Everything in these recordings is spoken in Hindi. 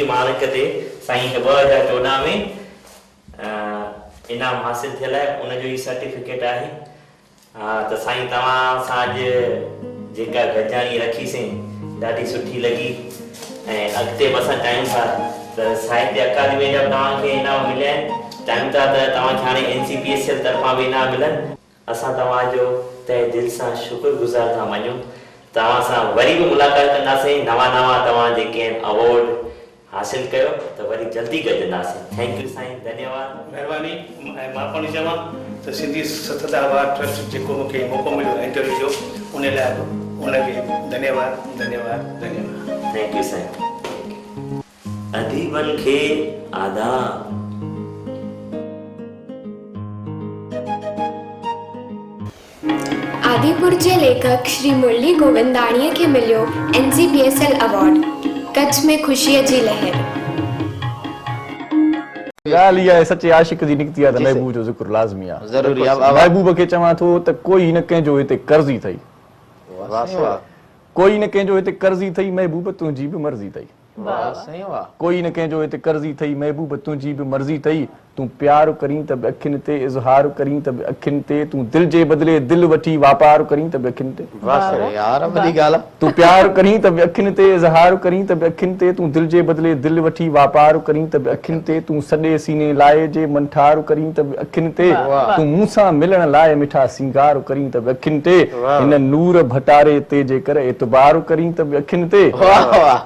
मार्क ते साईं 2014 में इनाम हासिल थियल आहे, उनजो ई सर्टिफिकेट आहे। हा त साईं तव्हां सां अॼु जेका गॾिजाणी रखीसीं ॾाढी सुठी लॻी ऐं अॻिते बि असां चाहियूं था त साहित्य अकादमी जा तव्हांखे इनाम मिलिया आहिनि, चाहियूं था त तव्हांखे हाणे NCPSL तरफ़ां बि इनाम मिलनि। असां तव्हांजो तहे दिलि सां शुक्रगुज़ार था मञूं। तव्हां सां वरी बि मुलाक़ात कंदासीं, नवां तव्हां जेके आहिनि अवॉर्ड हासिल कयो त वरी जल्दी गॾंदासीं। थैंक यू साईं, धन्यवाद, महिरबानी। ऐं मां पाण चवां त सिंधी सतत आवाज़ ट्रस्ट जेको मूंखे मौक़ो मिलियो इंटरव्यू जो, उन लाइ उनखे धन्यवाद धन्यवाद धन्यवाद। Thank you Sai. अदीबन खे आदाब। आदिपुर के लेखक श्री मुरली गोविंदाणीअ खे मिलियो NCPSL अवॉर्ड। कच्छ में खुशी जी लहर। ॻाल्हि इहा आहे, सचे आशिक जी निकिती आहे त महबूब जो ज़िक्र लाज़मी आहे। ज़रूरी आहे। महबूब खे चवां थो त कोई न कंहिंजो हिते कर्ज़ी अथई, कोई न कंहिंजो हिते कर्ज़ी अथई, महबूब तुंहिंजी बि मर्ज़ी अथई। कोई न कंहिंजो हिते कर्ज़ी अथई, महबूब तुंहिंजी बि मर्ज़ी अथई। तूं प्यार करीं त बि अखियुनि ते, इज़हार करीं त बि अखियुनि ते, तूं दिलि जे बदिले दिलि वठी वापार करीं त बि अखियुनि ते। तूं प्यार करीं त बि अखियुनि ते, इज़हार करीं त बि अखियुनि ते, तूं दिलि जे बदिले दिलि वठी वापार करीं त बि अखियुनि ते, तूं सॼे सीने लाइ जे मंठार करीं त बि अखियुनि ते, तूं मूं सां मिलण लाइ मिठा सिंगार करीं त बि अखियुनि ते, हिन नूर भटारे ते जेकर एतबार करीं त बि अखियुनि ते,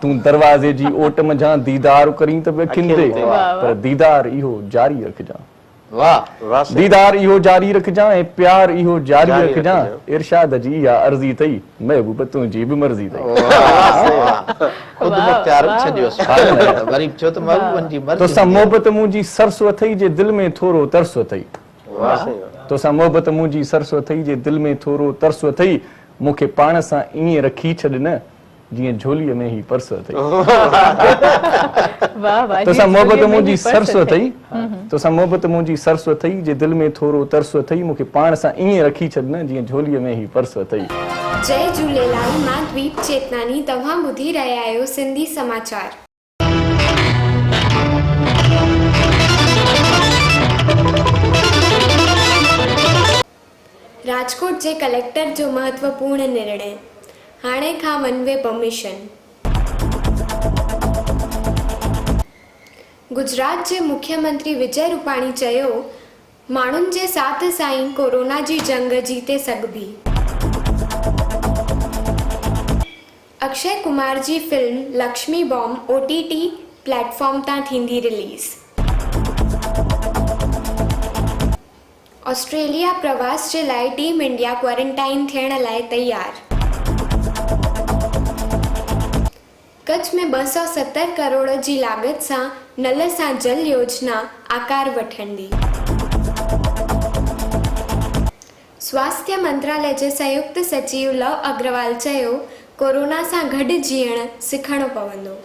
तूं दरवाज़े जी ओट मंझां दीदार करीं त बि अखियुनि ते, पर दीदार इहो जारी रखजां। दीदार इहो जारी रखजां ऐं प्यार इहो जारी रखजां। इरशाद जी इहा अर्ज़ी अथई, महबूब तुंहिंजी बि मर्ज़ी अथई। तोसां मोहबत मुंहिंजी सरसो अथई जे दिलि में थोरो तरसो अथई। तोसां मोहबत मुंहिंजी सरसो अथई जे दिलि में थोरो तरसो अथई। मूंखे पाण सां ईअं रखी छॾ न जीअं झोलीअ में ई पर्स अथई। तोसां मोहबत मुंहिंजी सरसो अथई, तोसां मोहबत मुंहिंजी सरसो अथई जे दिलि में थोरो तरसो अथई। मूंखे पाण सां ईअं रखी छॾ न जीअं झोलीअ में ई पर्स अथई। जय झूलेलाल, मां दीप चेतनानी, तव्हां ॿुधी रहिया आहियो सिंधी समाचार। राजकोट जे कलेक्टर जो महत्वपूर्ण निर्णय, हाणे खां वन वे परमिशन। गुजरात जे मुख्यमंत्री विजय रूपाणी चयो, माण्हुनि जे साथ सां कोरोना जी जंग जीते सघबी। अक्षय कुमार जी film Lakshmi bomb OTT platform तां थींदी रिलीज़। ऑस्ट्रेलिया प्रवास जे लाइ टीम इंडिया क्वारंटाइन थियण लाइ तैयार। कच्छ में 270 करोड़ जी लागत सां नल सां जल योजना आकार वठंदी। स्वास्थ्य मंत्रालय जे संयुक्त सचिव लव अग्रवाल चयो, कोरोना सां गॾु जीअण सिखणो पवंदो।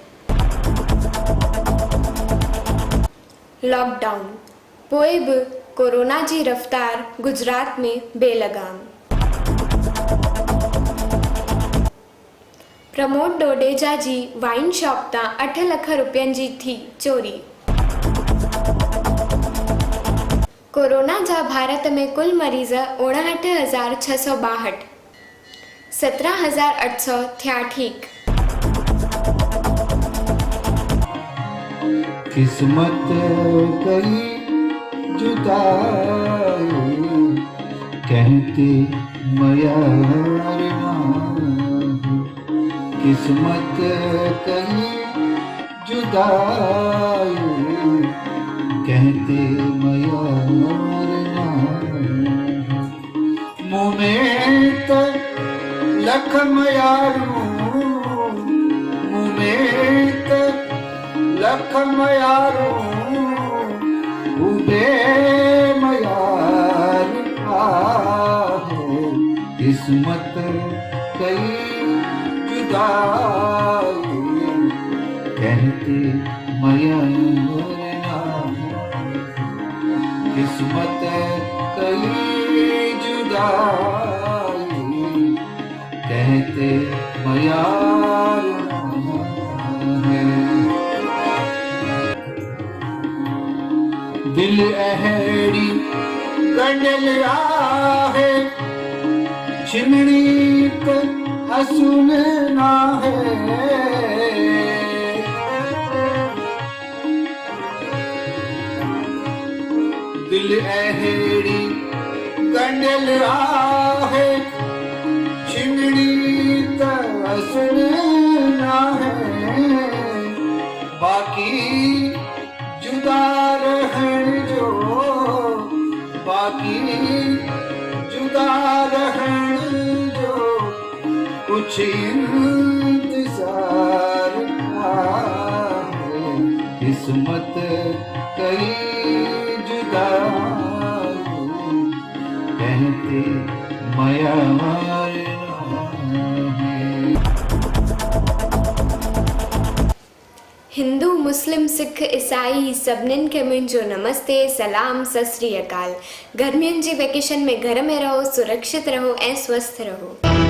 लॉकडाउन पोइ बि कोरोना जी रफ़्तार गुजरात में बेलगाम। प्रमोद डोडेजा जी वाइन शॉप तां 8 लाख रुपयनि जी थी चोरी। कोरोना जा भारत में कुल मरीज़ 59,662, 17,800 थिया ठीक। किस्मत कई जुदाई कहती मयार ना, किस्मत कई जुदाई कहती मयार ना। मुँह में तो लख मयारूं, मुँह में तो लख मयारूं, उबे मयार आहे। किस्मत कई जुदाई कहती मयार ना, किस्मत कई जुदाई कहते मयार है। दिल अहड़ी कंडल आहे चिमड़ी त असुन ना है दिल अहड़ी कंडल आहे चिमड़ी त असुन ना है बाकी जुदा रहण जो बाकी जुदा रहण जो कुछ इंतजार आहे किस्मत कई जुदा कहते माया हिंदू मुस्लिम सिख ईसाई सभिनीनि खे मुंहिंजो नमस्ते सलाम सत श्री अकाल। गर्मियुनि जी वेकेशन में घर में रहो, सुरक्षित रहो ऐं स्वस्थ रहो।